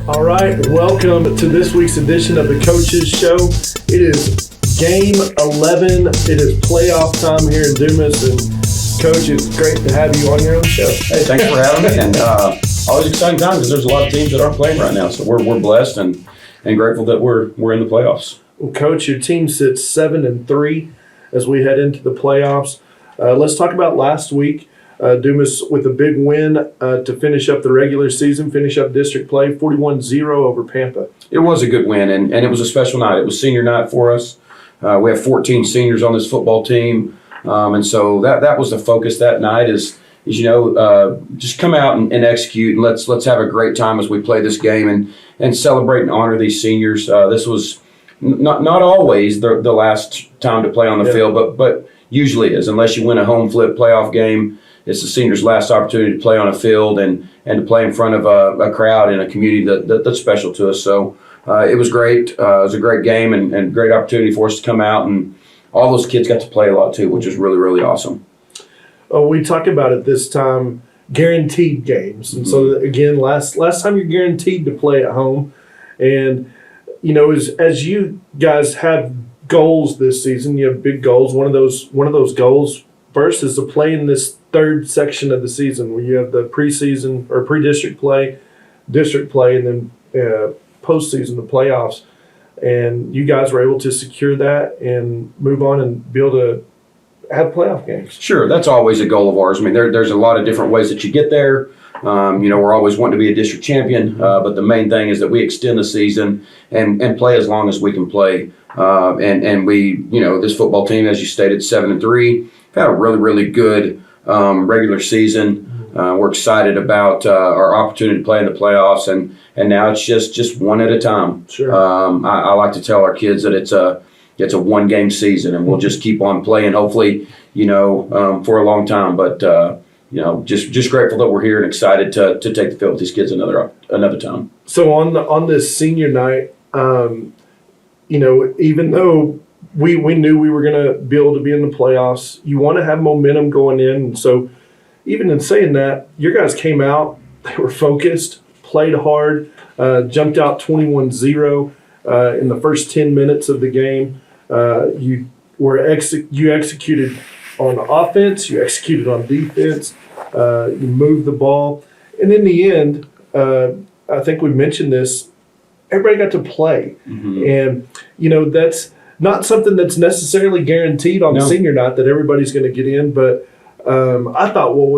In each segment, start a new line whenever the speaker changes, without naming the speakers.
All right, welcome to this week's edition of the Coaches Show. It is Game 11. It is playoff time here in Dumas, and Coach, it's great to have you on your own show.
Hey, thanks for having me, and always exciting time because there's a lot of teams that aren't playing right now, so we're blessed and grateful that we're in the playoffs.
Well, Coach, your team sits 7-3 as we head into the playoffs. Let's talk about last week. Dumas with a big win to finish up the regular season, finish up district play, 41-0 over Pampa.
It was a good win, and it was a special night. It was senior night for us. We have 14 seniors on this football team, and so that was the focus that night is just come out and execute, and let's have a great time as we play this game and celebrate and honor these seniors. This was not always the last time to play on the field, but usually is, unless you win a home flip playoff game. It's the seniors' last opportunity to play on a field and to play in front of a crowd in a community that's special to us. So it was great. It was a great game and great opportunity for us to come out, and all those kids got to play a lot too, which was really, really awesome.
We talk about it this time, guaranteed games. And so again, last time you're guaranteed to play at home. And as you guys have goals this season, you have big goals. One of those goals first is to play in this third section of the season where you have the preseason or pre-district play, district play, and then postseason, the playoffs. And you guys were able to secure that and move on and be able to have playoff games.
Sure, that's always a goal of ours. I mean, there's a lot of different ways that you get there. We're always wanting to be a district champion, but the main thing is that we extend the season and play as long as we can play. And we, this football team, as you stated, 7-3, had a really, really good regular season. We're excited about our opportunity to play in the playoffs, and now it's just one at a time.
Sure.
I like to tell our kids that it's a one-game season, and we'll just keep on playing, hopefully, for a long time. But just grateful that we're here and excited to take the field with these kids another time.
So on this senior night, even though we knew we were going to be able to be in the playoffs, you want to have momentum going in. And so even in saying that, your guys came out, they were focused, played hard, jumped out 21-0 in the first 10 minutes of the game. You executed on offense, you executed on defense, you moved the ball. And in the end, I think we mentioned this, everybody got to play. And, that's not something that's necessarily guaranteed on the senior night that everybody's going to get in. But I thought what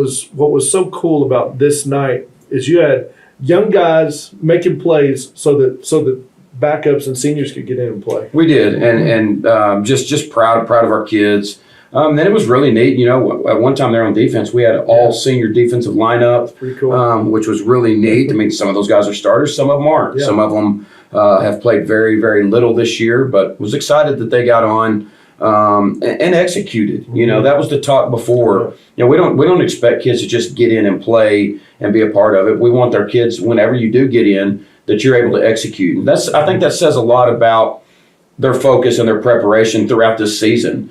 was so cool about this night is you had young guys making plays so that backups and seniors could get in and play.
We did, and just proud of our kids. Then it was really neat. At one time there on defense, we had an all senior defensive lineup,
pretty cool.
Which was really neat. I mean, some of those guys are starters, some of them aren't.
Yeah.
Some of them have played very, very little this year, but was excited that they got on and executed. That was the talk before. We don't expect kids to just get in and play and be a part of it. We want our kids, whenever you do get in, that you're able to execute. And I think that says a lot about their focus and their preparation throughout this season,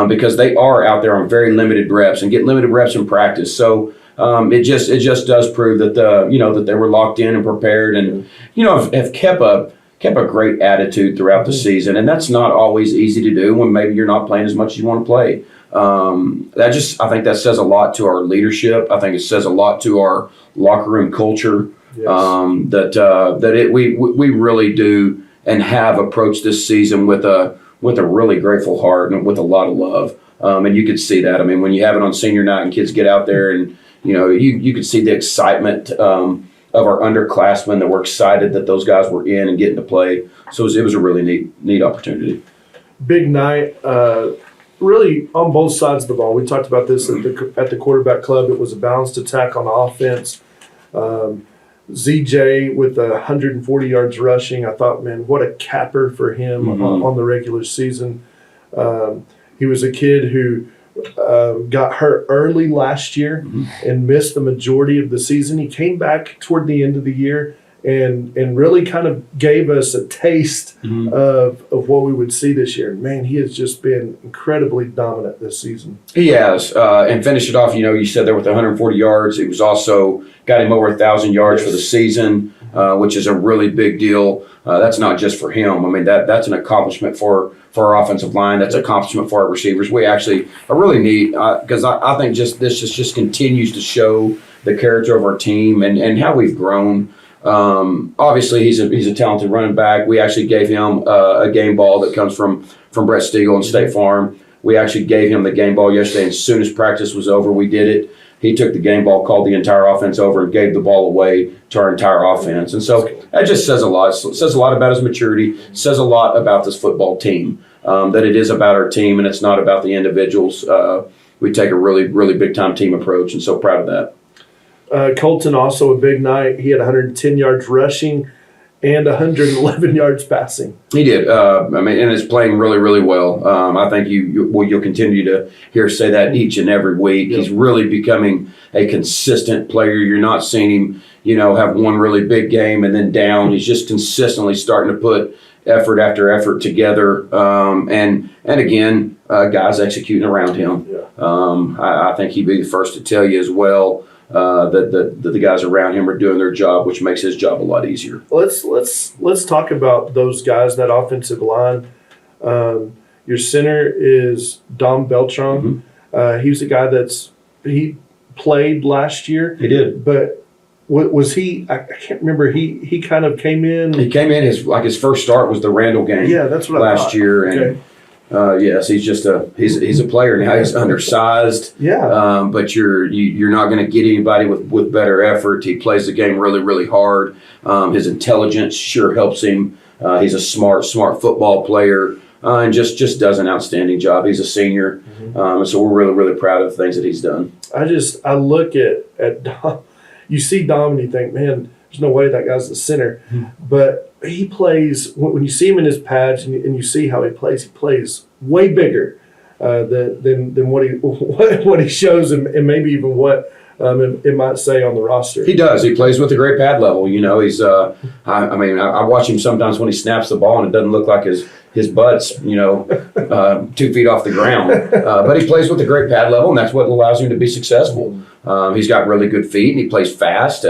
because they are out there on very limited reps and get limited reps in practice. So it just does prove that that they were locked in and prepared, and have kept a great attitude throughout the season. And that's not always easy to do when maybe you're not playing as much as you want to play. I think that says a lot to our leadership. I think it says a lot to our locker room culture.
Yes.
We really do and have approached this season with a really grateful heart and with a lot of love. And you could see that. I mean, when you have it on senior night and kids get out there and, you could see the excitement of our underclassmen, that we're excited that those guys were in and getting to play. So it was a really neat opportunity.
Big night, really on both sides of the ball. We talked about this at the quarterback club. It was a balanced attack on offense. ZJ with 140 yards rushing. I thought, man, what a capper for him on the regular season. He was a kid who got hurt early last year and missed the majority of the season. He came back toward the end of the year and really kind of gave us a taste of what we would see this year. Man, he has just been incredibly dominant this season.
He has, and finished it off, you said there with 140 yards. It was also got him over 1,000 yards for the season. which is a really big deal. That's not just for him. I mean, that's an accomplishment for our offensive line. That's an accomplishment for our receivers. We actually are really neat because I think this just continues to show the character of our team and how we've grown. Obviously, he's a talented running back. We actually gave him a game ball that comes from Brett Stiegel and State Farm. We actually gave him the game ball yesterday. As soon as practice was over, we did it. He took the game ball, called the entire offense over, and gave the ball away to our entire offense. And so that just says a lot. It says a lot about his maturity. It says a lot about this football team, that it is about our team and it's not about the individuals. We take a really, really big-time team approach, and so proud of that.
Colton, also a big night. He had 110 yards rushing and 111 yards passing.
He did. And is playing really, really well. I think you'll continue to hear say that each and every week. Yep. He's really becoming a consistent player. You're not seeing him, have one really big game and then down. He's just consistently starting to put effort after effort together. And again, guys executing around him. Yeah. I think he'd be the first to tell you as well. That the guys around him are doing their job, which makes his job a lot easier.
Let's talk about those guys, that offensive line. Your center is Dom Beltran. Mm-hmm. He was a guy he played last year.
He did,
but was he? I can't remember. He kind of came in.
He came in his first start was the Randall game.
Yeah, that's what
last year.
Okay.
And yes, he's just he's a player now. He's undersized.
Yeah.
But you're not going to get anybody with better effort. He plays the game really, really hard. His intelligence sure helps him. He's a smart football player, and just does an outstanding job. He's a senior, and so we're really, really proud of the things that he's done.
I look at Dom. You see Dom and you think, man, there's no way that guy's the center, but he plays, when you see him in his pads and you see how he plays way bigger than what he shows and maybe even what it might say on the roster.
He does. He plays with a great pad level. He's I watch him sometimes when he snaps the ball and it doesn't look like his butt's 2 feet off the ground. But he plays with a great pad level, and that's what allows him to be successful. He's got really good feet and he plays fast.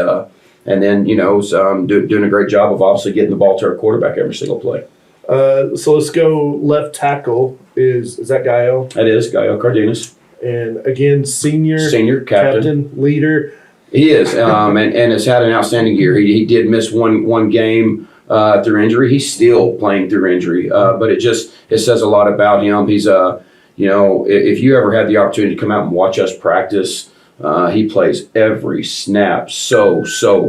And then, doing a great job of obviously getting the ball to our quarterback every single play.
So let's go left tackle. Is that Gael?
That is Gael Cardenas.
And again, senior captain, leader.
He is, and has had an outstanding year. He did miss one game through injury. He's still playing through injury, but it says a lot about him. He's if you ever had the opportunity to come out and watch us practice. He plays every snap so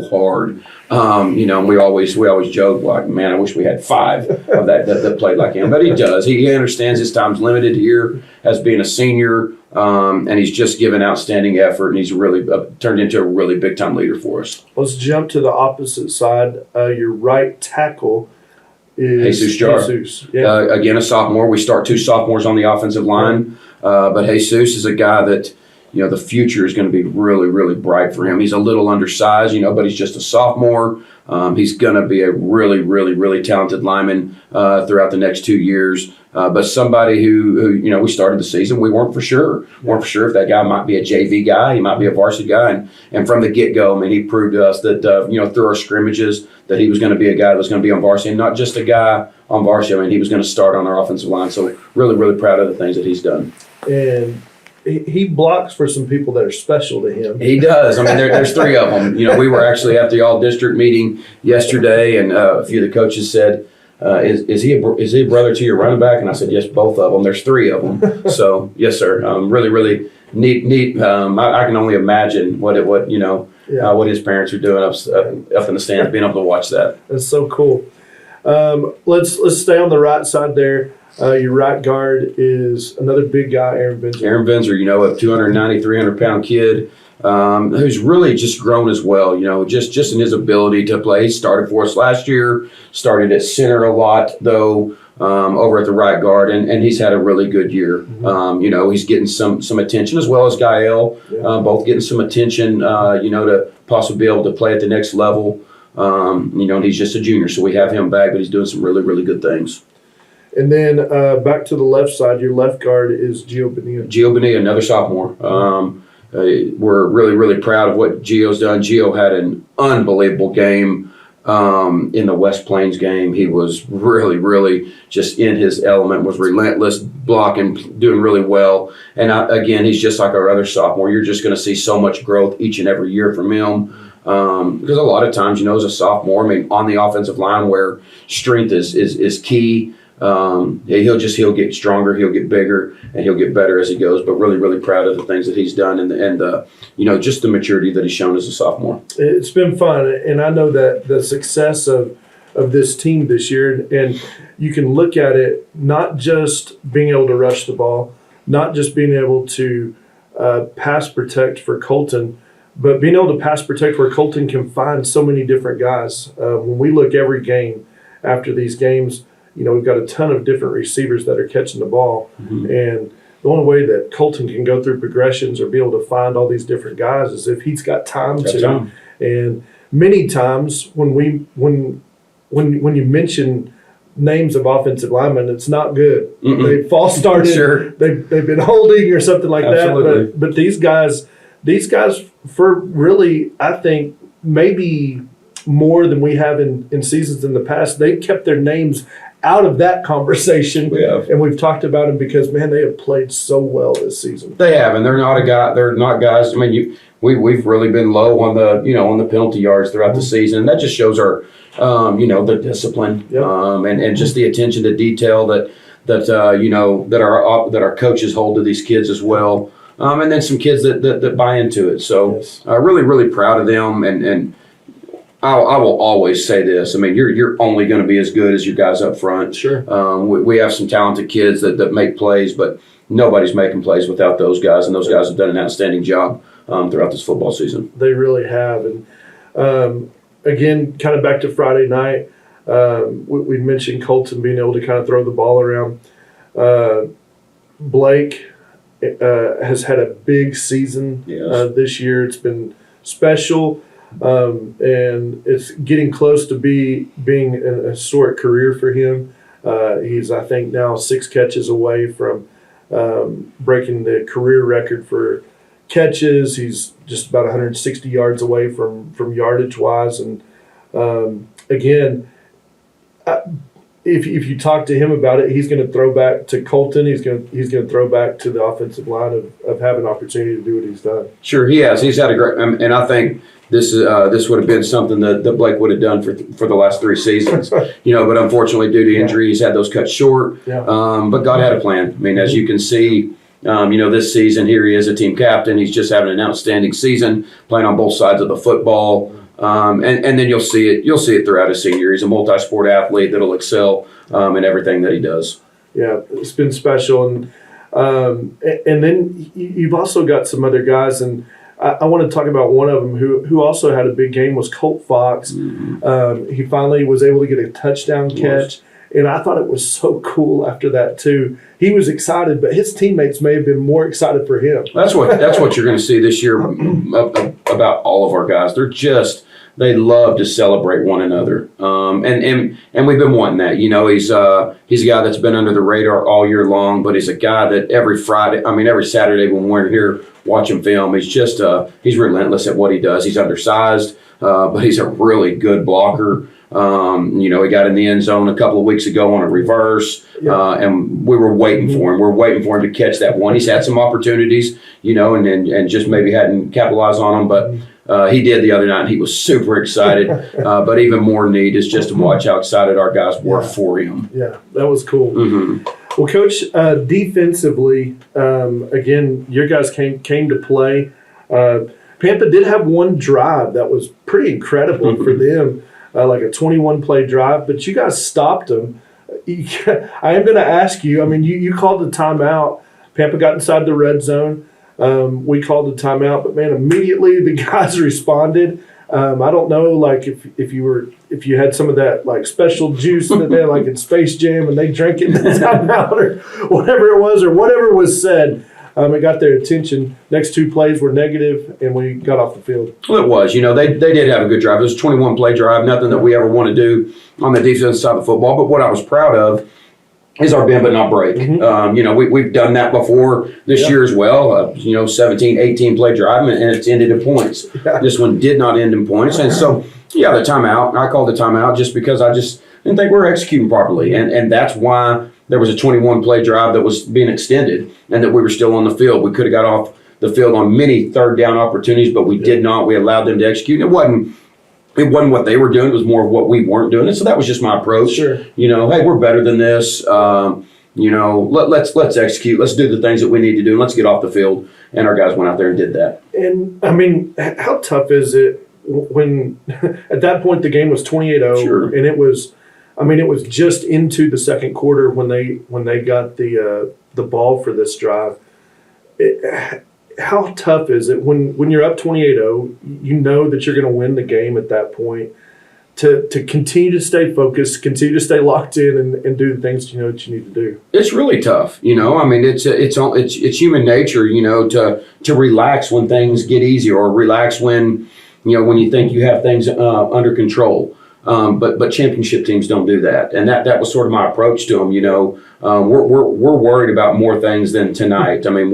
hard. And we always joke like, man, I wish we had 5 of that played like him. But he does. He understands his time's limited here as being a senior, and he's just given outstanding effort, and he's really turned into a really big time leader for us.
Let's jump to the opposite side. Your right tackle is
Jesus Jar.
Yeah.
Again, a sophomore. We start 2 sophomores on the offensive line, but Jesus is a guy that. The future is going to be really, really bright for him. He's a little undersized, but he's just a sophomore. He's going to be a really, really, really talented lineman throughout the next 2 years. But somebody who we started the season, we weren't for sure. Weren't for sure if that guy might be a JV guy, he might be a varsity guy. And from the get-go, he proved to us that, through our scrimmages, that he was going to be a guy that was going to be on varsity, and not just a guy on varsity. He was going to start on our offensive line. So really, really proud of the things that he's done.
And he blocks for some people that are special to him.
He does. There's 3 of them. We were actually at the all-district meeting yesterday, and a few of the coaches said, is he a brother to your running back? And I said, yes, both of them. There's 3 of them. So, yes, sir. Really, really neat. I can only imagine what his parents are doing up in the stands, being able to watch that.
That's so cool. Let's stay on the right side there. Your right guard is another big guy, Aaron Benzer.
Aaron Benzer, a 290, 300-pound kid who's really just grown as well, just in his ability to play. He started for us last year, started at center a lot, though, over at the right guard, and he's had a really good year. Mm-hmm. He's getting some attention, as well as Gael, both getting some attention, to possibly be able to play at the next level. And he's just a junior, so we have him back, but he's doing some really, really good things.
And then back to the left side, your left guard is Gio Bonilla.
Gio Bonilla, another sophomore. We're really, really proud of what Gio's done. Gio had an unbelievable game In the West Plains game, he was really, really just in his element, was relentless, blocking, doing really well. And again, he's just like our other sophomore. You're just going to see so much growth each and every year from him. Because a lot of times, as a sophomore, I mean, on the offensive line where strength is key, he'll get stronger, he'll get bigger, and he'll get better as he goes. But really, really proud of the things that he's done and just the maturity that he's shown as a sophomore.
It's been fun, and I know that the success of this team this year, and you can look at it not just being able to rush the ball, not just being able to pass protect for Colton, but being able to pass protect where Colton can find so many different guys. When we look every game after these games, we've got a ton of different receivers that are catching the ball. Mm-hmm. And the only way that Colton can go through progressions or be able to find all these different guys is if he's got time to. And many times when you mention names of offensive linemen, it's not good. Mm-mm. They false started. Sure. They've been holding or something like Absolutely. That. But these guys, for really, I think maybe more than we have in seasons in the past, they've kept their names out of that conversation. And we've talked about them because, man, they have played so well this season.
They have, and they're not guys. I mean, we've really been low on the penalty yards throughout the season, and that just shows our the discipline and just the attention to detail that our coaches hold to these kids as well. And then some kids that buy into it. So really, really proud of them. And I will always say this. I mean, you're only going to be as good as your guys up front.
Sure.
We have some talented kids that make plays, but nobody's making plays without those guys. And those guys have done an outstanding job throughout this football season.
They really have. And again, kind of back to Friday night, we mentioned Colton being able to kind of throw the ball around. Blake has had a big season this year. It's been special, and it's getting close to being an historic career for him. He's, I think, now 6 catches away from breaking the career record for catches. He's just about 160 yards away from yardage-wise. And, again, if you talk to him about it, he's going to throw back to Colton. He's going to throw back to the offensive line of having an opportunity to do what he's done.
Sure, he has. He's had a great, and I think this would have been something that Blake would have done for the last 3 seasons. But unfortunately, due to injury, he's had those cut short. Yeah. But God had a plan. I mean, as you can see, this season, here he is, a team captain. He's just having an outstanding season, playing on both sides of the football. And then you'll see it throughout his senior year. He's a multi-sport athlete that'll excel in everything that he does.
Yeah, it's been special. And then you've also got some other guys, and I want to talk about one of them who also had a big game was Colt Fox. Mm-hmm. He finally was able to get a touchdown catch. And I thought it was so cool after that too. He was excited, but his teammates may have been more excited for him.
That's what you're going to see this year about all of our guys. They love to celebrate one another, and we've been wanting that. He's a guy that's been under the radar all year long, but he's a guy that every Saturday when we're here watching film, he's relentless at what he does. He's undersized, but he's a really good blocker. He got in the end zone a couple of weeks ago on a reverse, and we were waiting for him. We're waiting for him to catch that one. He's had some opportunities, and just maybe hadn't capitalized on them, but he did the other night, and he was super excited. But even more neat is just to watch how excited our guys were for him.
Yeah, that was cool.
Mm-hmm.
Well, Coach, defensively, again, your guys came to play. Pampa did have one drive that was pretty incredible for them. Like a 21-play drive, but you guys stopped them. I am going to ask you, you called the timeout. Pampa got inside the red zone. We called the timeout, but, man, immediately the guys responded. I don't know, like, if you had some of that, like, special juice in there, like in Space Jam, and they drank it in the timeout or whatever it was or whatever was said. It got their attention. Next 2 plays were negative, and we got off the field.
Well, it was. They did have a good drive. It was a 21-play drive, nothing that we ever want to do on the defensive side of football. But what I was proud of is our bend but not break. Mm-hmm. We've done that before this year as well. 17, 18-play drive, and it's ended in points. Yeah. This one did not end in points. And so Yeah, the timeout. I called the timeout just because I just didn't think we were executing properly. And that's why there was a 21-play drive that was being extended and that we were still on the field. We could have got off the field on many third down opportunities, but we did not. We allowed them to execute. And it wasn't what they were doing. It was more of what we weren't doing. And so that was just my approach.
Sure.
Hey, we're better than this. Let's execute. Let's do the things that we need to do. And let's get off the field. And our guys went out there and did that.
And, I mean, how tough is it when at that point the game was 28-0,
Sure.
and it was just into the second quarter when they got the ball for this drive. How tough is it when you're up 28-0, you know that you're going to win the game at that point, to continue to stay focused, continue to stay locked in and do the things that you need to do? It's
really tough. I mean, it's human nature, to relax when things get easier, or relax when you think you have things under control. But championship teams don't do that, and that was sort of my approach to them. We're worried about more things than tonight. I mean,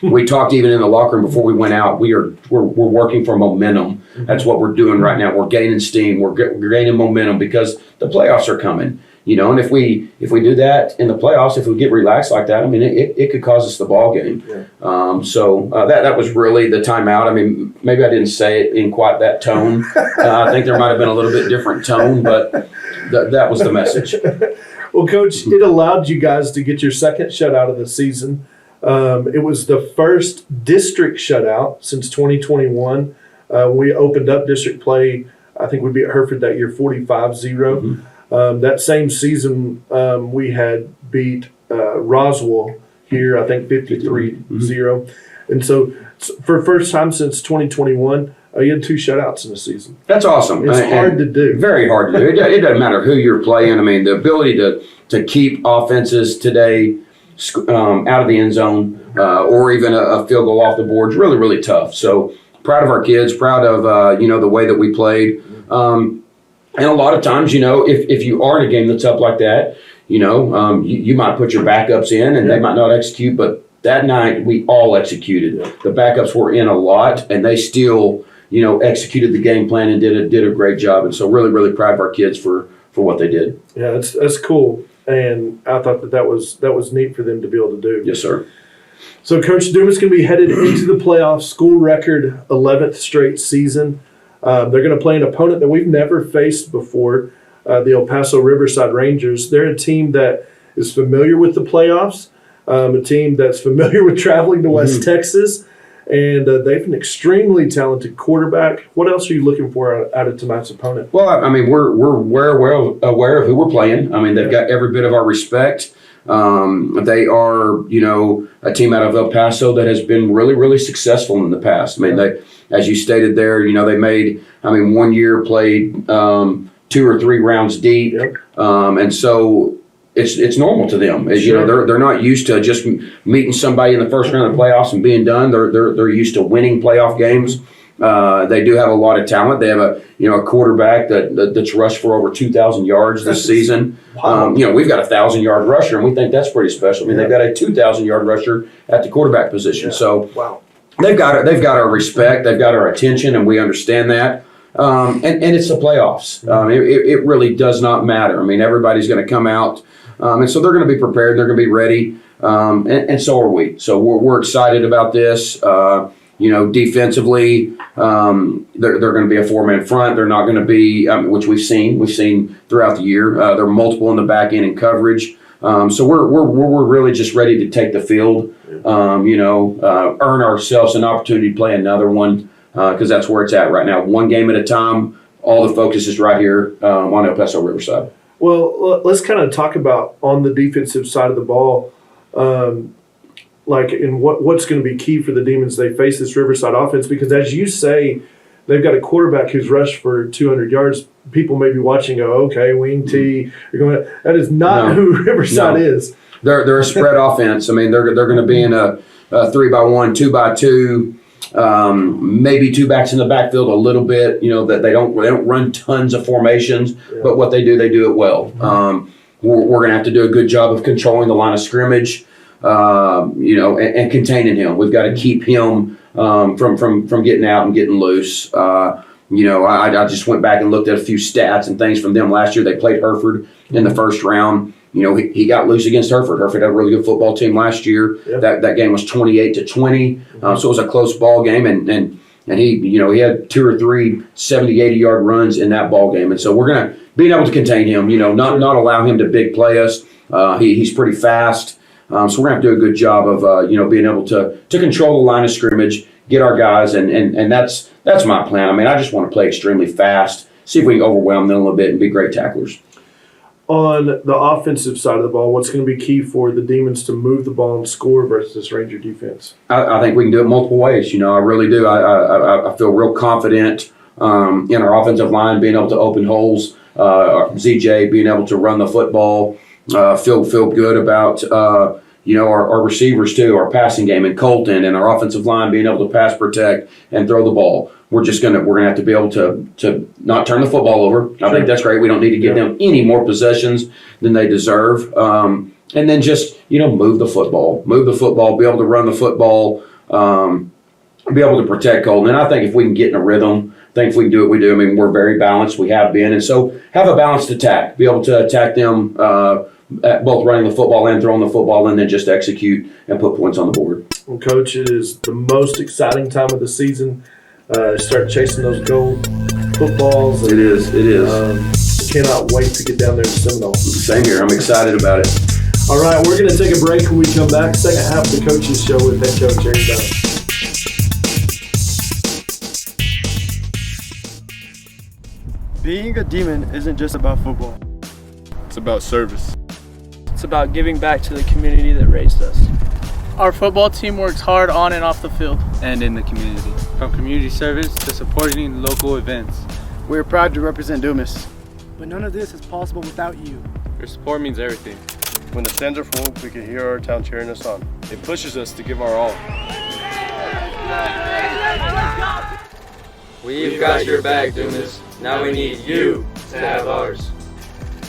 we talked even in the locker room before we went out. We're working for momentum. That's what we're doing right now. We're gaining steam. We're gaining momentum because the playoffs are coming. And if we do that in the playoffs, if we get relaxed like that, I mean, it could cause us the ball game.
Yeah.
So that was really the timeout. I mean, maybe I didn't say it in quite that tone. I think there might have been a little bit different tone, but that was the message.
Well, Coach, it allowed you guys to get your second shutout of the season. It was the first district shutout since 2021. We opened up district play. I think we beat Hereford that year 45-0.
Mm-hmm.
That same season, we had beat Roswell here, I think 53-0.
Mm-hmm.
And so for the first time since 2021, you had 2 shutouts in the season.
That's awesome.
It's hard to do.
Very hard to do. It doesn't matter who you're playing. I mean, the ability to keep offenses today out of the end zone or even a field goal off the board is really, really tough. So proud of our kids, proud of the way that we played. And a lot of times, if you are in a game that's up like that, you might put your backups in and they might not execute. But that night, we all executed. Yeah. The backups were in a lot, and they still, executed the game plan and did a great job. And so really, really proud of our kids for what they did.
Yeah, that's cool. And I thought that was neat for them to be able to do.
Yes, sir.
So Coach Dunnam's going to be headed into the playoffs, school record 11th straight season. They're going to play an opponent that we've never faced before, the El Paso Riverside Rangers. They're a team that is familiar with the playoffs, a team that's familiar with traveling to West Texas, and they have an extremely talented quarterback. What else are you looking for out of tonight's opponent?
Well, I mean, we're aware of who we're playing. I mean, they've got every bit of our respect. They are, a team out of El Paso that has been really, really successful in the past. I mean, they, as you stated there, they made, one year played 2 or 3 rounds deep.
Yep.
And so it's normal to them. As
Sure.
they're not used to just meeting somebody in the first round of the playoffs and being done. They're used to winning playoff games. They do have a lot of talent. They have a quarterback that's rushed for over 2,000 yards this season.
Wow.
We've got a 1,000-yard rusher, and we think that's pretty special. I mean, they've got a 2,000-yard rusher at the quarterback position.
Yeah.
So
wow.
They've got our respect. They've got our attention, and we understand that. And it's the playoffs. It really does not matter. I mean, everybody's going to come out, and so they're going to be prepared. They're going to be ready, and so are we. So we're excited about this. Defensively, they're going to be a 4-man front. They're not going to be, which we've seen throughout the year. They're multiple in the back end in coverage. So we're really just ready to take the field. Earn ourselves an opportunity to play another one because that's where it's at right now. One game at a time. All the focus is right here on El Paso Riverside.
Well, let's kind of talk about on the defensive side of the ball. What's going to be key for the Demons they face this Riverside offense, because as you say, they've got a quarterback who's rushed for 200 yards. People may be watching and go, okay, wing T. You're going, that is not who Riverside is.
They're a spread offense. I mean, they're going to be in a 3-by-1, 2-by-2, maybe 2 backs in the backfield a little bit. That they don't run tons of formations, but what they do it well. We're going to have to do a good job of controlling the line of scrimmage. And containing him. We've got to keep him from getting out and getting loose. I just went back and looked at a few stats and things from them last year. They played Hereford in the first round. He got loose against Hereford. Hereford had a really good football team last year. Yeah. That game was 28-20, so it was a close ball game, and he had 2 or 3 70, 80-yard runs in that ball game. And so we're going to be able to contain him, not allow him to big play us. He's pretty fast, so we're going to have to do a good job of being able to control the line of scrimmage, get our guys, and that's my plan. I mean, I just want to play extremely fast, see if we can overwhelm them a little bit and be great tacklers.
On the offensive side of the ball, what's going to be key for the Demons to move the ball and score versus this Ranger defense?
I think we can do it multiple ways. I really do. I feel real confident in our offensive line being able to open holes. ZJ being able to run the football. Feel good about our receivers too, our passing game, and Colton and our offensive line being able to pass protect and throw the ball. We're gonna have to be able to not turn the football over. I think that's great. We don't need to give them any more possessions than they deserve. And then just move the football, be able to run the football, be able to protect Colton. And I think if we can get in a rhythm, I think if we can do what we do, I mean, we're very balanced. We have been, and so have a balanced attack. Be able to attack them at both running the football and throwing the football, and then just execute and put points on the board.
Well, Coach, it is the most exciting time of the season. Start chasing those gold footballs.
It is.
Cannot wait to get down there to Seminole.
Same here. I'm excited about it.
All right, we're going to take a break. When we come back, second half of the Coaches Show with head coach Aaron Dunnam.
Being a Demon isn't just about football.
It's about service.
It's about giving back to the community that raised us.
Our football team works hard on and off the field.
And in the community. From community service to supporting local events.
We're proud to represent Dumas.
But none of this is possible without you.
Your support means everything.
When the stands are full, we can hear our town cheering us on.
It pushes us to give our all.
We've got your back, Dumas. Now we need you to have ours.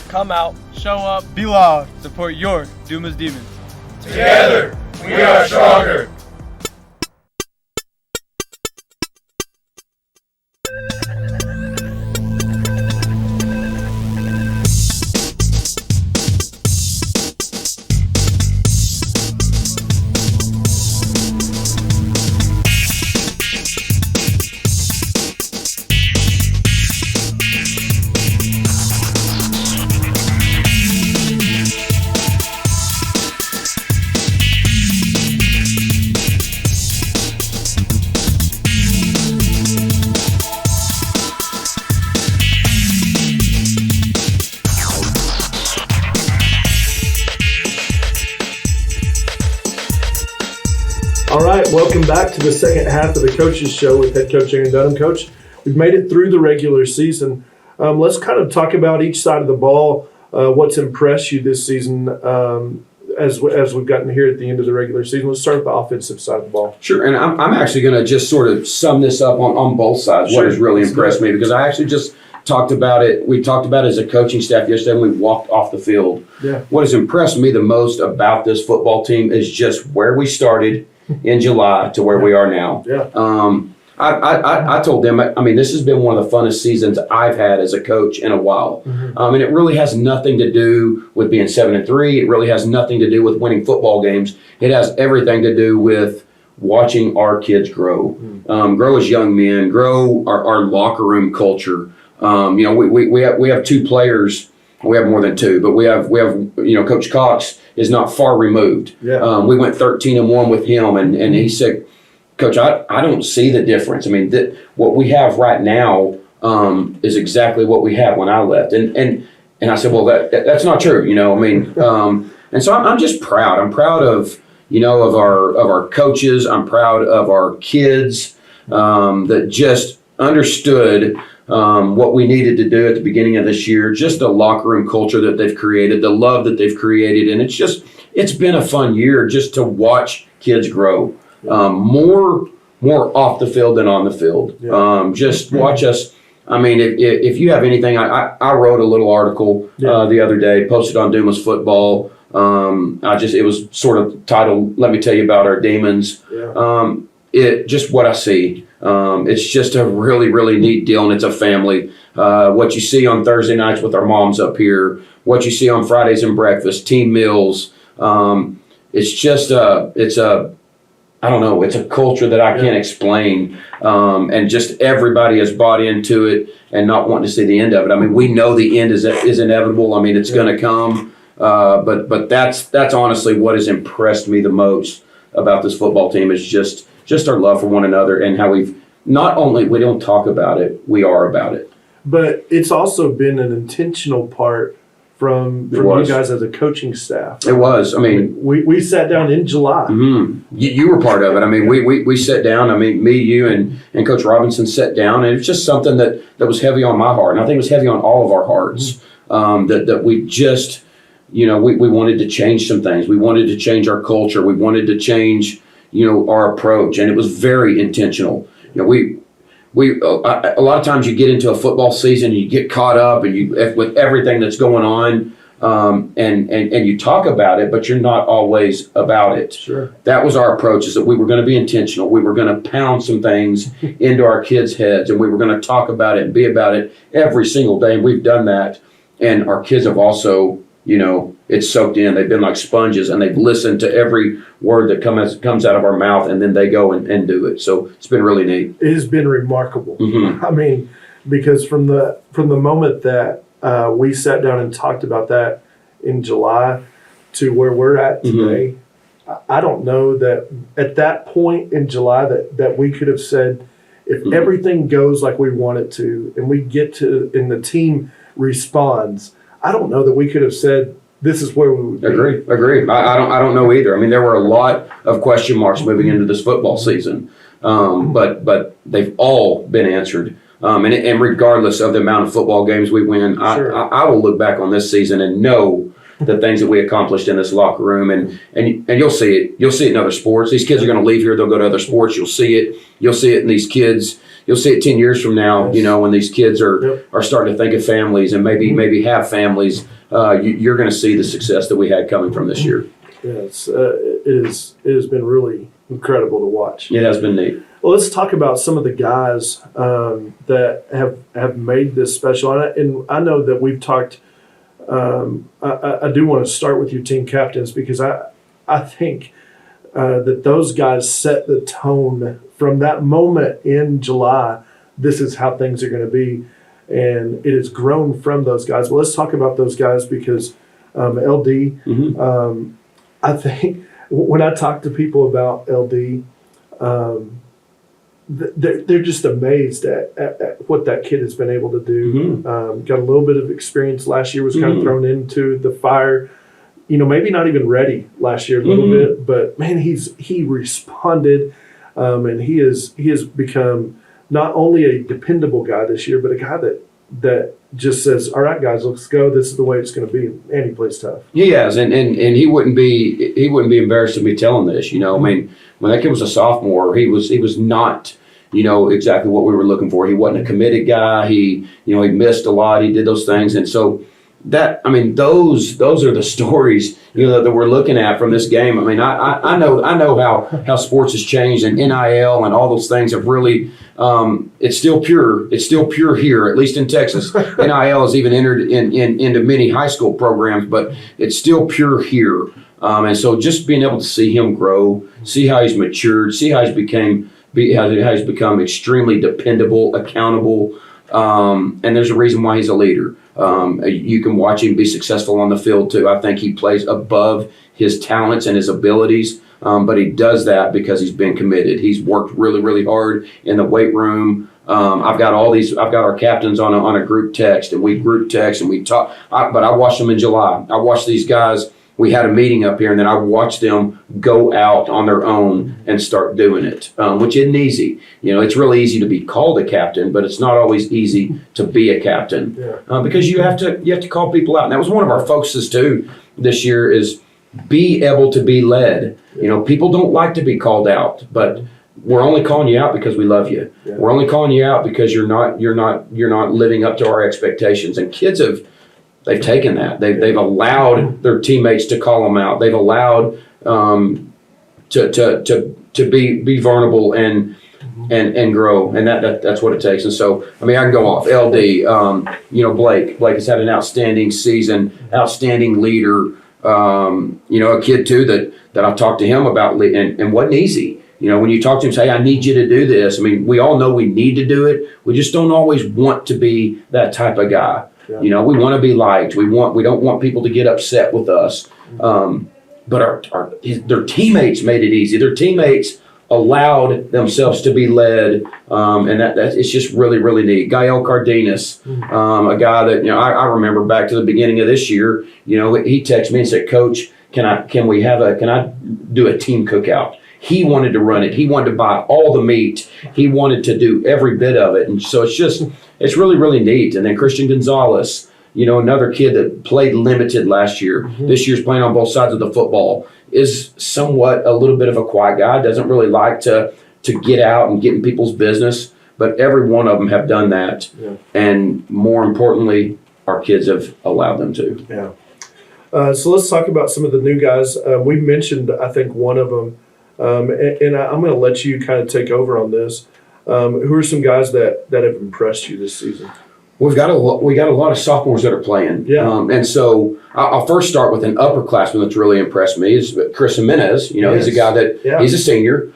Come out,
show up, be loud, support your Dumas Demons.
Together, we are stronger.
All right, welcome back to the second half of the Coaches Show with head coach Aaron Dunnam. Coach, we've made it through the regular season. Let's kind of talk about each side of the ball. What's impressed you this season as we've gotten here at the end of the regular season? Let's start with the offensive side of the ball.
Sure, and I'm actually going to just sort of sum this up on both sides. Sure. What has really impressed me, because I actually just talked about it. We talked about it as a coaching staff yesterday when we walked off the field.
Yeah.
What has impressed me the most about this football team is just where we started in July to where we are now.
Yeah.
I told them, I mean, this has been one of the funnest seasons I've had as a coach in a while.
Mm-hmm.
And it really has nothing to do with being 7-3. It really has nothing to do with winning football games. It has everything to do with watching our kids grow, grow as young men, grow our locker room culture. We have 2 players. We have more than 2, but we have Coach Cox is not far removed.
Yeah.
We went 13-1 with him, and he said, Coach, I don't see the difference. I mean, what we have right now is exactly what we had when I left. And I said, well, that's not true. I mean, and so I'm just proud. I'm proud of our coaches. I'm proud of our kids that just understood what we needed to do at the beginning of this year, just the locker room culture that they've created, the love that they've created. And it's been a fun year just to watch kids grow. More off the field than on the field.
Yeah.
Just watch us. I mean, if you have anything, I wrote a little article the other day, posted on Dumas Football. It was sort of titled, "Let me tell you about our demons."
Yeah.
Just what I see. It's just a really, really neat deal, and it's a family. What you see on Thursday nights with our moms up here, what you see on Fridays and breakfast, team meals. It's just I don't know, it's a culture that I can't explain. And just everybody has bought into it and not wanting to see the end of it. I mean, we know the end is inevitable. I mean, it's going to come. But that's honestly what has impressed me the most about this football team is just our love for one another and how we don't talk about it, we are about it. But
it's also been an intentional part from you guys as a coaching staff.
It was. I mean,
we sat down in July.
Mm-hmm. You were part of it. I mean, we sat down. I mean, me, you, and Coach Robinson sat down, and it was just something that was heavy on my heart, and I think it was heavy on all of our hearts. That we just, we wanted to change some things. We wanted to change our culture. We wanted to change, our approach, and it was very intentional. A lot of times you get into a football season, and you get caught up, and with everything that's going on, and you talk about it, but you're not always about it.
Sure.
That was our approach: is that we were going to be intentional. We were going to pound some things into our kids' heads, and we were going to talk about it and be about it every single day. And we've done that, and our kids have also, it's soaked in. They've been like sponges, and they've listened to every word that comes out of our mouth, and then they go and do it. So it's been really neat.
It has been remarkable.
Mm-hmm.
I mean, because from the moment that we sat down and talked about that in July to where we're at today, I don't know that at that point in July that we could have said, if everything goes like we want it to, and we get to, and the team responds, I don't know that we could have said, this is where we would be.
Agree. I don't know either. I mean, there were a lot of question marks moving into this football season, but they've all been answered. And regardless of the amount of football games we win,
Sure.
I will look back on this season and know the things that we accomplished in this locker room, and you'll see it. You'll see it in other sports. These kids are going to leave here; they'll go to other sports. You'll see it. You'll see it in these kids. You'll see it 10 years from now.
Yes.
When these kids are starting to think of families and maybe have families. You're going to see the success that we had coming from this year.
Yes, it has been really incredible to watch.
It has been neat.
Well, let's talk about some of the guys that have made this special. And I know that we've talked. I do want to start with your team captains because I think that those guys set the tone from that moment in July. This is how things are going to be. And it has grown from those guys. Well, let's talk about those guys because LD, I think when I talk to people about LD, they're just amazed at what that kid has been able to do. Got a little bit of experience last year, was kind of thrown into the fire. Maybe not even ready last year a little bit, but man, he responded, and he has become not only a dependable guy this year, but a guy that just says, all right, guys, let's go. This is the way it's going to be. And he plays tough.
He has, and he wouldn't be embarrassed of me telling this. I mean, when that kid was a sophomore, he was not, exactly what we were looking for. He wasn't a committed guy. He missed a lot. He did those things, and so those are the stories that we're looking at from this game. I mean, I know how sports has changed, and NIL and all those things have really. It's still pure. It's still pure here, at least in Texas. NIL has even entered into many high school programs, but it's still pure here. And so just being able to see him grow, see how he's matured, see how he's become extremely dependable, accountable, and there's a reason why he's a leader. You can watch him be successful on the field too. I think he plays above his talents and his abilities. But he does that because he's been committed. He's worked really, really hard in the weight room. I've got our captains on a group text, and we group text and we talk. But I watched them in July. I watched these guys. We had a meeting up here, and then I watched them go out on their own and start doing it, which isn't easy. It's really easy to be called a captain, but it's not always easy to be a captain because you have to call people out. And that was one of our focuses too this year is be able to be led. People don't like to be called out, but we're only calling you out because we love you. Yeah. We're only calling you out because you're not living up to our expectations. And kids they've taken that. They've allowed their teammates to call them out. They've allowed to be vulnerable and and grow, and that's what it takes. And so, I mean, I can go off. LD, Blake has had an outstanding season, outstanding leader. A kid too that I've talked to him about, and wasn't easy. When you talk to him, say, I need you to do this. I mean, we all know we need to do it. We just don't always want to be that type of guy. Yeah. We want to be liked. We don't want people to get upset with us. But their teammates made it easy. Their teammates allowed themselves to be led, and that it's just really, really neat. Gael Cardenas, a guy that I remember back to the beginning of this year. He texted me and said, "Coach, can I do a team cookout?" He wanted to run it. He wanted to buy all the meat. He wanted to do every bit of it, and so it's really, really neat. And then Christian Gonzalez, another kid that played limited last year. This year's playing on both sides of the football. Is somewhat a little bit of a quiet guy. Doesn't really like to get out and get in people's business. But every one of them have done that, and more importantly, our kids have allowed them to.
Yeah. So let's talk about some of the new guys. We mentioned, I think, one of them, and I'm going to let you kind of take over on this. Who are some guys that have impressed you this season?
We got a lot of sophomores that are playing. Yeah. And so I'll first start with an upperclassman that's really impressed me is Chris Jimenez. He's a guy that he's a senior.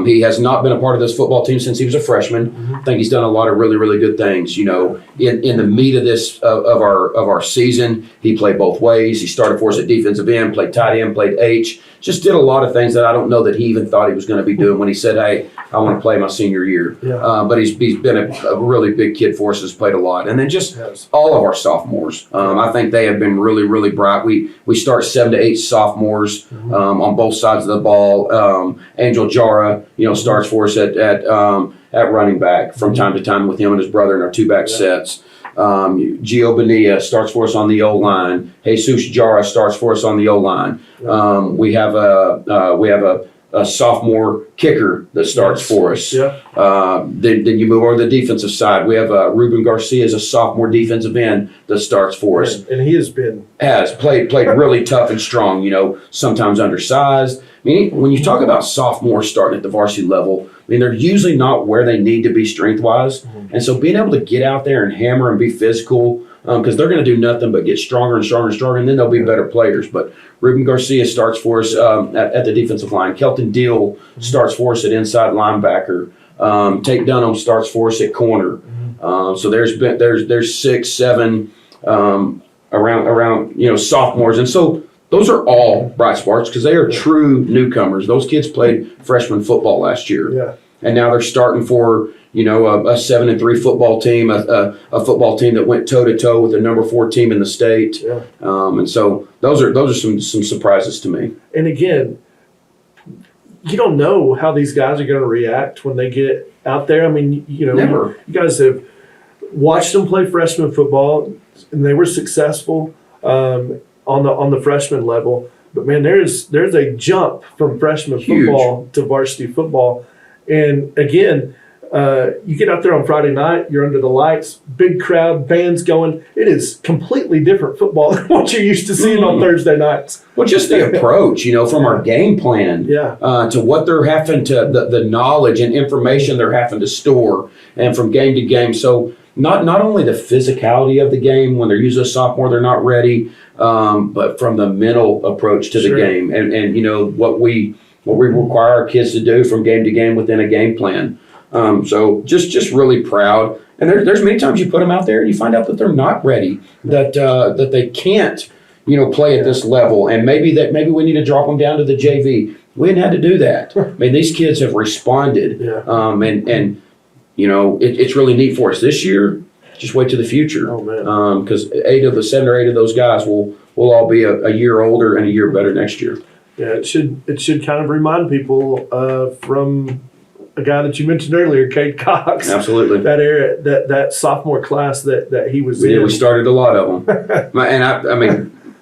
He has not been a part of this football team since he was a freshman. I think he's done a lot of really, really good things. In the meat of this of our season, he played both ways. He started for us at defensive end, played tight end, played H. Just did a lot of things that I don't know that he even thought he was going to be doing when he said, "Hey, I want to play my senior year." Yeah. But he's been a really big kid for us. Has played a lot, and then just all of our sophomores. I think they have been really, really bright. We start 7 to 8 sophomores on both sides of the ball. Angel Jara, starts for us at running back from time to time with him and his brother in our 2-back sets. Gio Bonilla starts for us on the O-line. Jesus Jara starts for us on the O-line. We have a sophomore kicker that starts for us. Yeah. Then you move over to the defensive side. We have Ruben Garcia as a sophomore defensive end that starts for us.
And he has
played really tough and strong, sometimes undersized. I mean, when you talk about sophomores starting at the varsity level, I mean, they're usually not where they need to be strength-wise. And so being able to get out there and hammer and be physical, because they're going to do nothing but get stronger and stronger and stronger, and then they'll be better players. But Ruben Garcia starts for us at the defensive line. Kelton Deal starts for us at inside linebacker. Tate Dunnam starts for us at corner. So there's 6, 7 around sophomores, and so those are all bright sparks because they are true newcomers. Those kids played freshman football last year, and now they're starting for a 7-3 football team, a football team that went toe to toe with the number 4 team in the state. Yeah. And so those are some surprises to me.
And again, you don't know how these guys are going to react when they get out there. I mean,
Never.
You guys have watched them play freshman football, and they were successful on the freshman level. But man, there's a jump from freshman football to varsity football, and again. You get out there on Friday night, you're under the lights, big crowd, bands going. It is completely different football than what you're used to seeing on Thursday nights.
Well, just the approach, from our game plan to what they're having to, the knowledge and information they're having to store, and from game to game. So not only the physicality of the game, when they're usually a sophomore, they're not ready, but from the mental approach to the game and what we require our kids to do from game to game within a game plan. So just really proud. And there's many times you put them out there and you find out that they're not ready, that they can't, play at this level. And maybe we need to drop them down to the JV. We didn't have to do that. I mean, these kids have responded. And it's really neat for us this year. Just wait to the future.
Oh, man.
Because 7 or 8 of those guys will all be a year older and a year better next year.
Yeah, it should kind of remind people from a guy that you mentioned earlier, Cade Cox.
Absolutely.
That era, that sophomore class that he was in.
We started a lot of them.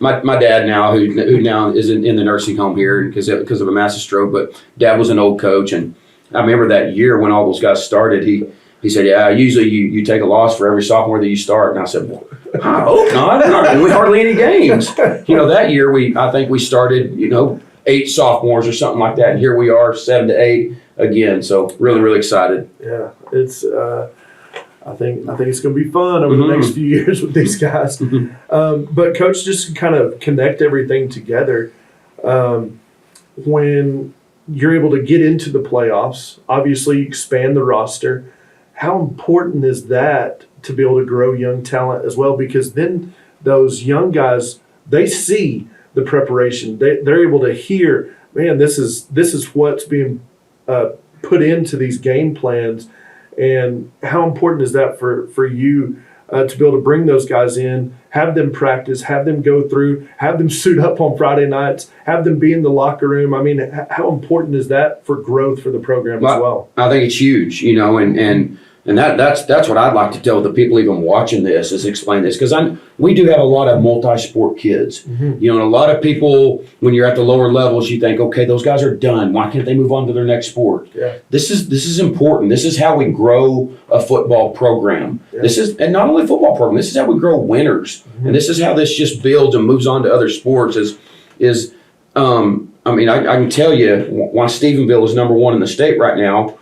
My dad now, who now is in the nursing home here because of a massive stroke, but Dad was an old coach, and I remember that year when all those guys started, he said, "Yeah, usually you take a loss for every sophomore that you start." And I said, "Well, I hope not. Not doing hardly any games." That year I think we started 8 sophomores or something like that, and here we are 7 to 8. again. So really excited.
Yeah, it's. I think it's going to be fun over the next few years with these guys. But Coach, just to kind of connect everything together, when you're able to get into the playoffs, obviously expand the roster. How important is that to be able to grow young talent as well? Because then those young guys, they see the preparation. They're able to hear, man, this is what's being put into these game plans. And how important is that for you to be able to bring those guys in, have them practice, have them go through, have them suit up on Friday nights, have them be in the locker room? I mean, how important is that for growth for the program as well?
I think it's huge, and that's what I'd like to tell the people even watching this is explain this, because we do have a lot of multi-sport kids. And a lot of people, when you're at the lower levels, you think, okay, those guys are done. Why can't they move on to their next sport?
Yeah.
This is important. This is how we grow a football program.
Yeah.
And not only a football program, this is how we grow winners. And this is how this just builds and moves on to other sports. I can tell you why Stephenville is number one in the state right now.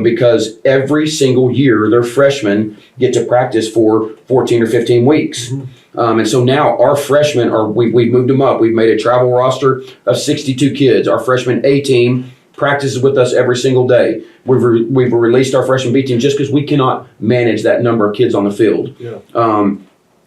Because every single year their freshmen get to practice for 14 or 15 weeks. And so now our freshmen we've moved them up. We've made a travel roster of 62 kids. Our freshman A team practices with us every single day. We've released our freshman B team just because we cannot manage that number of kids on the field.
Yeah.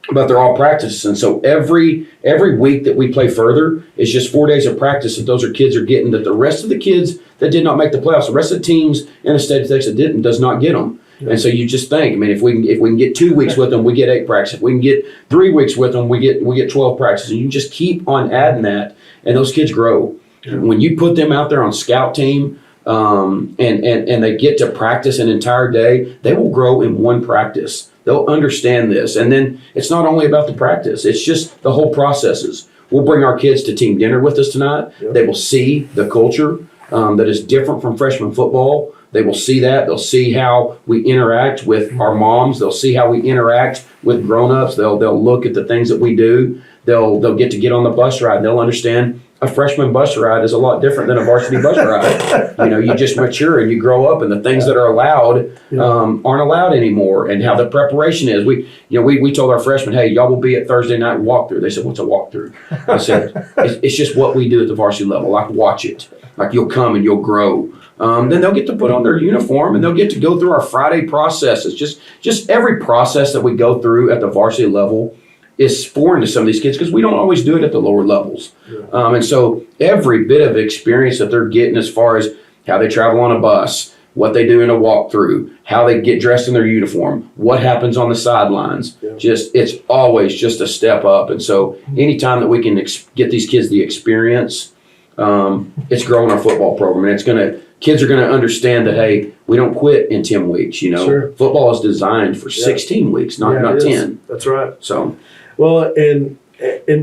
But they're all practice. And so every week that we play further is just 4 days of practice that those kids are getting, that the rest of the kids that did not make the playoffs, the rest of the teams in the state of Texas that does not get them. Yeah. And so you just think, if we can get 2 weeks with them, we get 8 practices. If we can get 3 weeks with them, we get 12 practices. And you just keep on adding that, and those kids grow. Yeah. When you put them out there on scout team, and they get to practice an entire day, they will grow in one practice. They'll understand this. And then it's not only about the practice, it's just the whole processes. We'll bring our kids to team dinner with us tonight. Yep. They will see the culture that is different from freshman football. They will see that. They'll see how we interact with our moms. They'll see how we interact with grown-ups. They'll look at the things that we do. They'll get on the bus ride. They'll understand a freshman bus ride is a lot different than a varsity bus ride. You just mature and you grow up, and the things that are allowed aren't allowed anymore, and how the preparation is. We told our freshmen, hey, y'all will be at Thursday night walkthrough. They said, what's a walkthrough? I said, it's just what we do at the varsity level. Like, watch it. Like, you'll come and you'll grow. Then they'll get to put on their uniform, and they'll get to go through our Friday processes. Just every process that we go through at the varsity level is foreign to some of these kids because we don't always do it at the lower levels. Yeah. And so every bit of experience that they're getting as far as how they travel on a bus, what they do in a walkthrough, how they get dressed in their uniform, what happens on the sidelines, it's always just a step up. And so anytime that we can get these kids the experience, it's growing our football program. And kids are going to understand that, hey, we don't quit in 10 weeks.
Sure.
Football is designed for 16 weeks, not 10.
That's right.
So,
well, and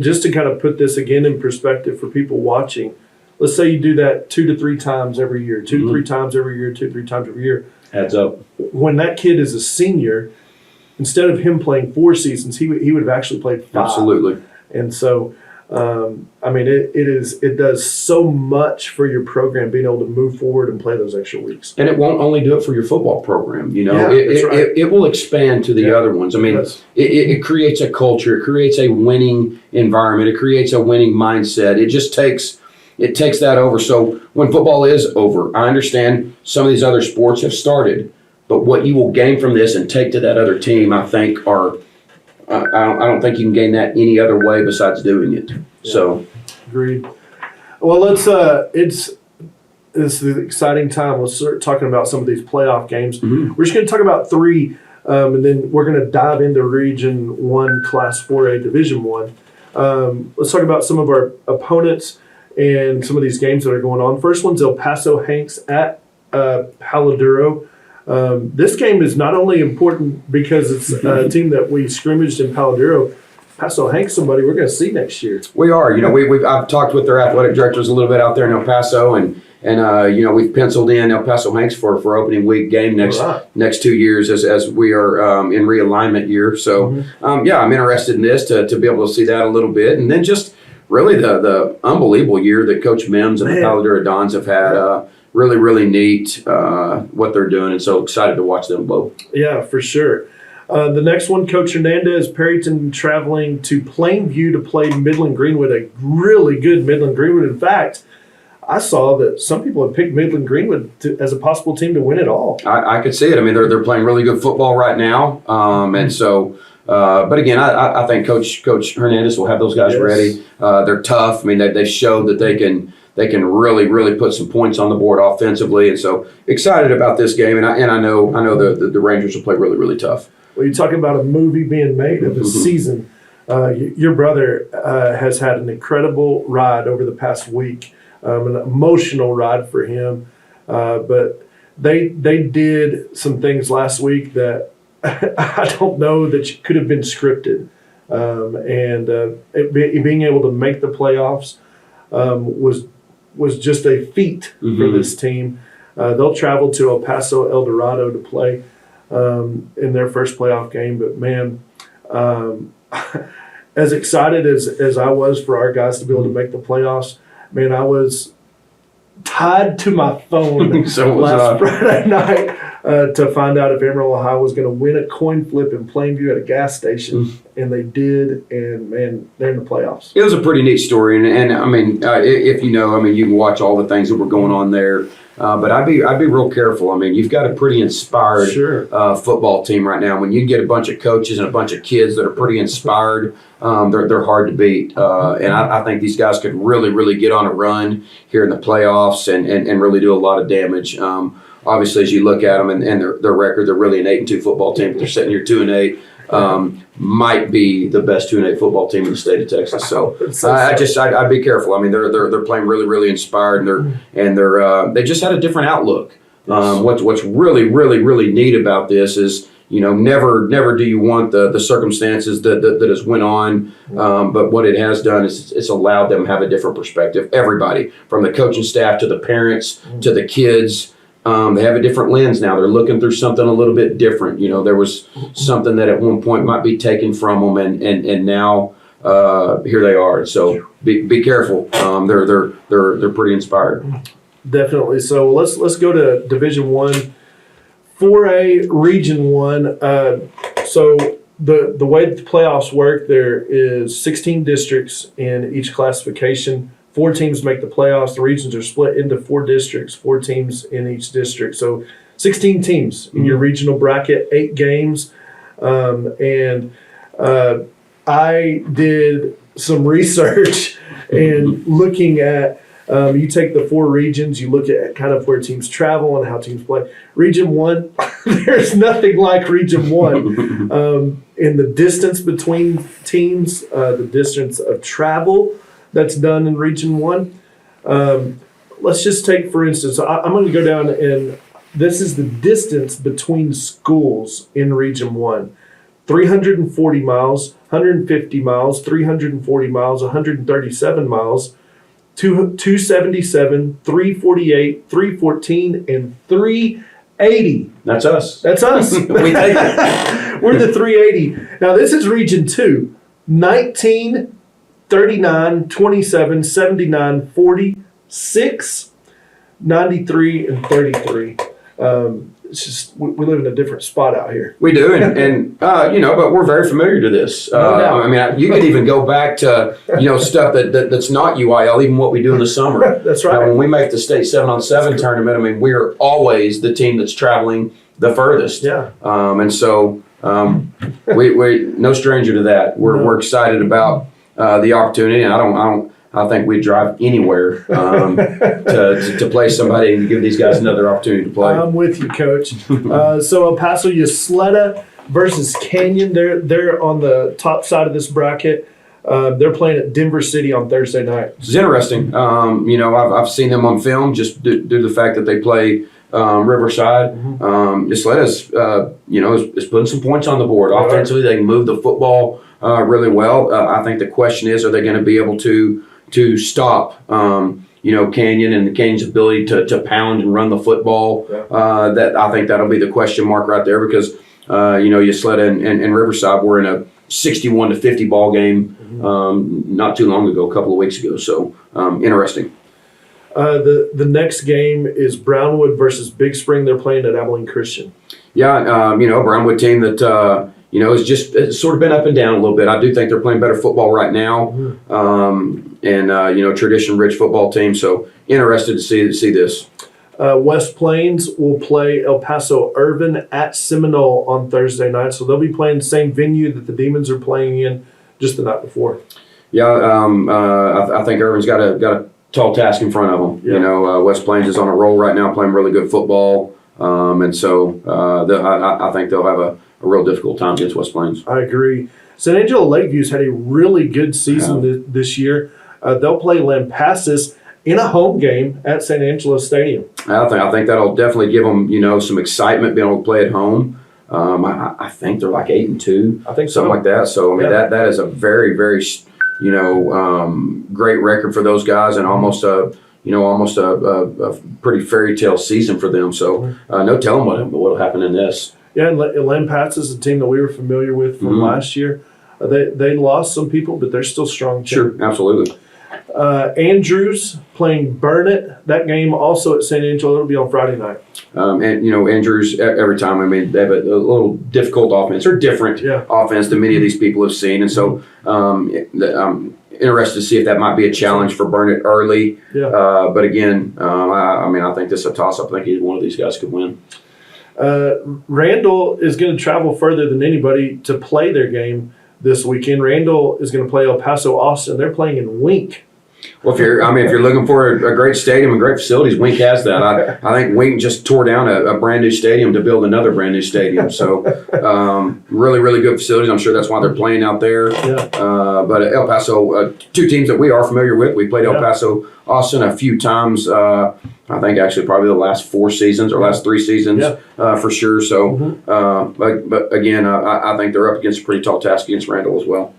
just to kind of put this again in perspective for people watching, let's say you do that 2 to 3 times every year, 2 to 3 times every year, 2 to 3 times every year.
Adds up.
When that kid is a senior, instead of him playing 4 seasons, he would have actually played 5.
Absolutely.
And so, it does so much for your program being able to move forward and play those extra weeks.
And it won't only do it for your football program.
That's right.
It will expand to the other ones. It creates a culture. It creates a winning environment. It creates a winning mindset. It just takes that over. So when football is over, I understand some of these other sports have started, but what you will gain from this and take to that other team, I think, are I don't think you can gain that any other way besides doing it. Yeah. So,
agreed. Well, let's. It's an exciting time. Let's start talking about some of these playoff games. Mm-hmm. We're just going to talk about 3, and then we're going to dive into Region 1, Class 4A, Division 1. Let's talk about some of our opponents and some of these games that are going on. First one's El Paso Hanks at Palo Duro. This game is not only important because it's a team that we scrimmaged in Palo Duro. Paso Hanks, somebody we're going to see next year.
We are. I've talked with their athletic directors a little bit out there in El Paso, and we've penciled in El Paso Hanks for opening week game next 2 years as we are in realignment year. So I'm interested in this to be able to see that a little bit, and then just really the unbelievable year that Coach Mims and the Palo Duro Dons have had. really, really neat what they're doing, and so excited to watch them blow.
Yeah, for sure. The next one, Coach Hernandez, Perryton traveling to Plainview to play Midland Greenwood, a really good Midland Greenwood. In fact, I saw that some people have picked Midland Greenwood as a possible team to win it all.
I could see it. I mean, they're playing really good football right now, and so. But again, I think Coach Hernandez will have those guys ready. They're tough. I mean, they've showed that they can really, really put some points on the board offensively, and so excited about this game. And I know the Rangers will play really, really tough.
Well, you're talking about a movie being made of a season. Your brother has had an incredible ride over the past week, an emotional ride for him. But they did some things last week that I don't know that could have been scripted. Being able to make the playoffs was just a feat for this team. They'll travel to El Paso, El Dorado to play in their first playoff game. But, man, as excited as I was for our guys to be able to make the playoffs, man, I was tied to my phone last Friday night to find out if Amarillo, Ohio was going to win a coin flip in Plainview at a gas station, and they did, and, man, they're in the playoffs.
It was a pretty neat story, and I mean, if you know, I mean, you can watch all the things that were going on there, but I'd be real careful. I mean, you've got a pretty inspired football team right now. When you get a bunch of coaches and a bunch of kids that are pretty inspired, they're hard to beat, and I think these guys could really, really get on a run here in the playoffs and really do a lot of damage. Obviously, as you look at them and their record, they're really an 8-2 football team. They're sitting here 2-8. Might be the best 2-8 football team in the state of Texas. So I'd be careful. I mean, they're playing really, really inspired, and they just had a different outlook. What's really, really, really neat about this is, you know, never do you want the circumstances that has went on, but what it has done is it's allowed them to have a different perspective. Everybody, from the coaching staff to the parents to the kids. They have a different lens now. They're looking through something a little bit different. You know, there was something that at one point might be taken from them, and now here they are. So be careful. They're pretty inspired.
Definitely. So let's go to Division I, 4A Region 1. So the way the playoffs work, there is 16 districts in each classification. 4 teams make the playoffs. The regions are split into 4 districts, 4 teams in each district. So 16 teams in your regional bracket, 8 games. I did some research and looking at, you take the 4 regions, you look at kind of where teams travel and how teams play. Region 1, there's nothing like Region 1. In the distance between teams, the distance of travel, that's done in Region 1. Let's just take, for instance, I'm going to go down, and this is the distance between schools in Region 1. 340 miles, 150 miles, 340 miles, 137 miles, 277, 348, 314, and 380.
That's us.
That's us.
We take it.
We're the 380. Now, this is Region 2. 19, 39, 27, 79, 46, 93, and 33. It's just we live in a different spot out here.
We do, and you know, but we're very familiar to this. I mean, you could even go back to, you know, stuff that's not UIL, even what we do in the summer.
That's right.
When we make the state 7-on-7 tournament, I mean, we are always the team that's traveling the furthest.
Yeah.
And so we no stranger to that. We're excited about the opportunity, and I think we'd drive anywhere to play somebody and give these guys another opportunity to play.
I'm with you, Coach. So El Paso Ysleta versus Canyon. They're on the top side of this bracket. They're playing at Denver City on Thursday night.
It's interesting. You know, I've seen them on film just due to the fact that they play Riverside. Ysleta's, you know, is putting some points on the board. Offensively, they can move the football really well. I think the question is, are they going to be able to stop, you know, Canyon and the Canyon's ability to pound and run the football? That I think that'll be the question mark right there, because, you know, Ysleta and Riverside were in a 61-50 ball game not too long ago, a couple of weeks ago. So interesting.
The next game is Brownwood versus Big Spring. They're playing at Abilene Christian.
Yeah, a Brownwood team that has just it's sort of been up and down a little bit. I do think they're playing better football right now, tradition-rich football team. So interested to see this.
West Plains will play El Paso Irvin at Seminole on Thursday night. So they'll be playing the same venue that the Demons are playing in just the night before.
Yeah, I think Irvin's got a tall task in front of them.
Yeah.
West Plains is on a roll right now, playing really good football, and so I think they'll have a real difficult time against West Plains.
I agree. San Angelo Lakeview's had a really good season this year. They'll play Lampasas in a home game at San Angelo Stadium.
I think that'll definitely give them some excitement being able to play at home. I think they're like 8-2.
I think
something like that. So that is a very, very great record for those guys, and almost a pretty fairy tale season for them. So no telling what'll happen in this.
Yeah, and Lampasas is a team that we were familiar with from last year. They lost some people, but they're still strong.
Sure, absolutely.
Andrews playing Burnett. That game also at San Angelo. It'll be on Friday night.
Andrews every time. They have a little difficult offense or different offense than many of these people have seen, and so I'm interested to see if that might be a challenge for Burnett early.
Yeah.
But again, I think this is a toss-up. I think either one of these guys could win.
Randall is going to travel further than anybody to play their game this weekend. Randall is going to play El Paso Austin. They're playing in Wink.
Well, if you're looking for a great stadium and great facilities, Wink has that. I think Wink just tore down a brand new stadium to build another brand new stadium. So really, really good facilities. I'm sure that's why they're playing out there.
Yeah.
But El Paso, two teams that we are familiar with. We played El Paso Austin a few times. I think actually probably the last 4 seasons or last 3 seasons for sure. So, but again, I think they're up against a pretty tall task against Randall as well.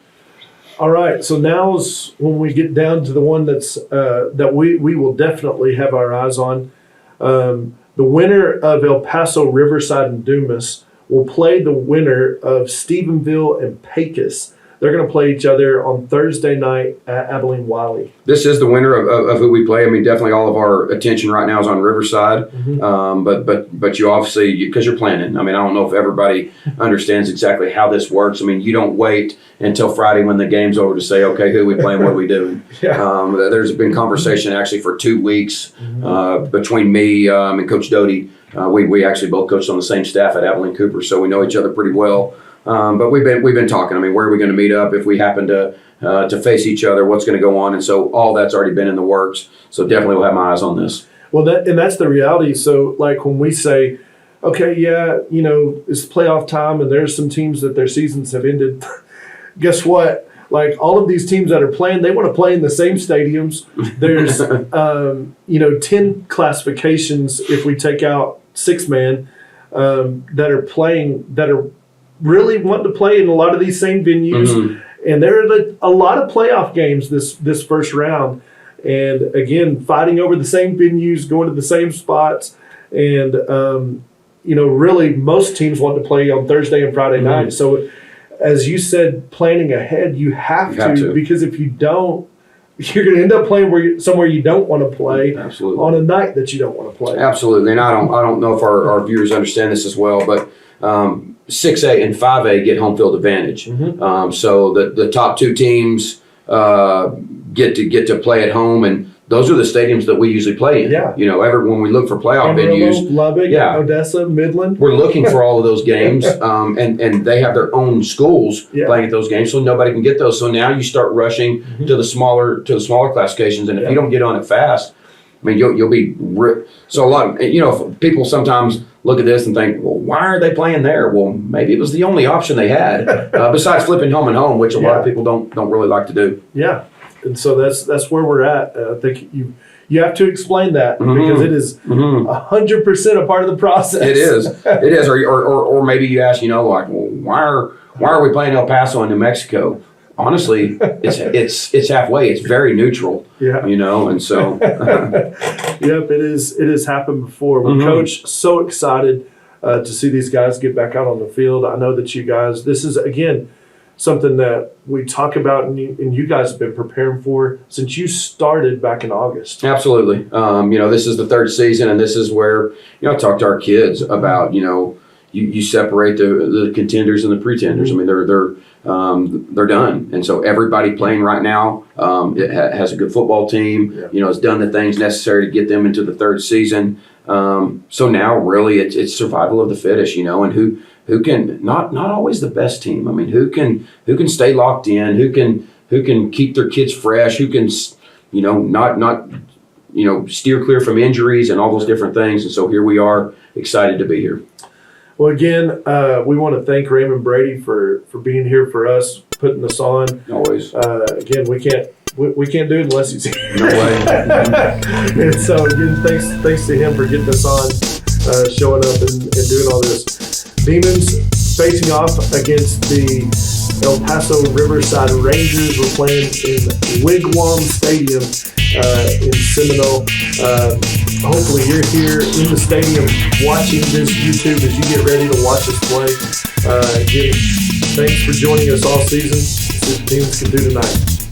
All right, so now's when we get down to the one that's that we will definitely have our eyes on. The winner of El Paso Riverside and Dumas will play the winner of Stephenville and Pecos. They're going to play each other on Thursday night at Abilene Wiley.
This is the winner of who we play. Definitely all of our attention right now is on Riverside. But you obviously, because you're planning. I don't know if everybody understands exactly how this works. You don't wait until Friday when the game's over to say, okay, who are we playing, what are we doing? There's been conversation actually for 2 weeks between me and Coach Doty. We actually both coached on the same staff at Abilene Cooper, so we know each other pretty well. But we've been talking. Where are we going to meet up if we happen to face each other? What's going to go on? And so all that's already been in the works. So definitely we'll have my eyes on this.
Well, that's the reality. So like when we say, okay, it's playoff time, and there's some teams that their seasons have ended. Guess what? Like all of these teams that are playing, they want to play in the same stadiums. There's 10 classifications if we take out 6-man that are playing that are really wanting to play in a lot of these same venues. And there are a lot of playoff games this first round. And again, fighting over the same venues, going to the same spots. And, really most teams want to play on Thursday and Friday night. So as you said, planning ahead, you have to, because if you don't, you're going to end up playing somewhere you don't want to play.
Absolutely.
On a night that you don't want to play.
Absolutely. And I don't know if our viewers understand this as well, but 6A and 5A get home field advantage. So the top 2 teams get to play at home, and those are the stadiums that we usually play in.
Yeah.
When we look for playoff
Amarillo,
venues,
Lubbock, Odessa, Midland.
We're looking for all of those games, and they have their own schools playing at those games, so nobody can get those. So now you start rushing to the smaller classifications, and if you don't get on it fast, you'll be so a lot. People sometimes look at this and think, well, why are they playing there? Well, maybe it was the only option they had besides flipping home and home, which a lot of people don't really like to do. Yeah.
And so that's where we're at. I think you have to explain that because it is 100% a part of the process.
It is. Or maybe you ask, well, why are we playing El Paso in New Mexico? Honestly, it's halfway. It's very neutral.
Yeah.
And so.
Yep, it has happened before. Well, Coach, so excited to see these guys get back out on the field. I know that you guys. This is again. something that we talk about and you guys have been preparing for since you started back in August.
Absolutely. This is the third season, and this is where, I talk to our kids about, you separate the contenders and the pretenders. I mean, they're done. And so everybody playing right now has a good football team, has done the things necessary to get them into the third season. So now really it's survival of the fittest, and who can not always the best team. I mean, who can stay locked in, who can keep their kids fresh, who can, not steer clear from injuries and all those different things. And so here we are, excited to be here.
Well, again, we want to thank Raymond Brady for being here for us, putting us on.
Always.
Again, we can't do it unless he's here.
No way.
And so again, thanks to him for getting us on, showing up and doing all this. Demons facing off against the El Paso Riverside Rangers. We're playing in Wigwam Stadium in Seminole. Hopefully you're here in the stadium watching this YouTube as you get ready to watch us play. Again, thanks for joining us all season. See what the Demons can do tonight.